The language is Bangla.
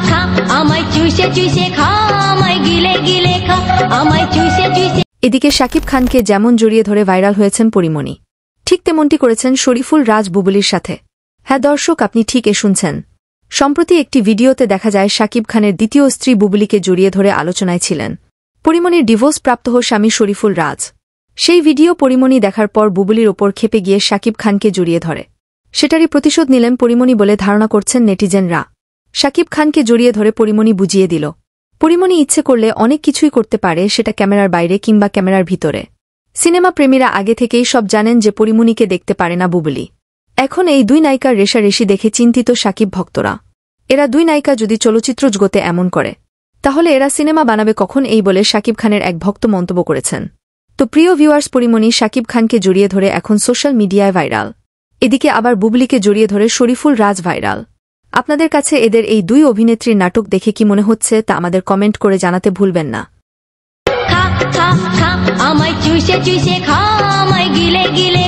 খা আমায় চুষে চুষে খা আমায় গিলে গিলে খা আমায় চুষে চুষে। এদিকে শাকিব খানকে যেমন জড়িয়ে ধরে ভাইরাল হয়েছেন পরীমণি, ঠিক তেমনটি করেছেন শরীফুল রাজ বুবুলির সাথে। হ্যাঁ দর্শক, আপনি ঠিক শুনছেন। সম্প্রতি একটি ভিডিওতে দেখা যায় শাকিব খানের দ্বিতীয় স্ত্রী বুবুলিকে জড়িয়ে ধরে আলোচনায় ছিলেন পরীমণির ডিভোর্স প্রাপ্ত স্বামী শরীফুল রাজ। সেই ভিডিও পরীমণি দেখার পর বুবুলির ওপর ক্ষেপে গিয়ে শাকিব খানকে জড়িয়ে ধরে। সেটারই প্রতিশোধ নিলেন পরীমণি বলে ধারণা করছেন নেটিজেনরা। শাকিব খানকে জড়িয়ে ধরে পরীমণি বুঝিয়ে দিল, পরীমণি ইচ্ছে করলে অনেক কিছুই করতে পারে, সেটা ক্যামেরার বাইরে কিংবা ক্যামেরার ভিতরে। সিনেমা প্রেমীরা আগে থেকেই সব জানেন যে পরীমণিকে দেখতে পারে না বুবুলি। এখন এই দুই নায়িকার রেষারেষি দেখে চিন্তিত শাকিব ভক্তরা। এরা দুই নায়িকা যদি চলচ্চিত্র জগতে এমন করে, তাহলে এরা সিনেমা বানাবে কখন, এই বলে শাকিব খানের এক ভক্ত মন্তব্য করেছেন। তো প্রিয় ভিউয়ার্স, পরীমণি শাকিব খানকে জড়িয়ে ধরে এখন সোশ্যাল মিডিয়ায় ভাইরাল। এদিকে আবার বুবলিকে জড়িয়ে ধরে শরীফুল রাজ ভাইরাল। আপনাদের কাছে এদের এই দুই অভিনেত্রীর নাটক দেখে কি মনে হচ্ছে তা আমাদের কমেন্ট করে জানাতে ভুলবেন না। খা খা খা আমায় চুষে চুষে খা আমায় গিলে গিলে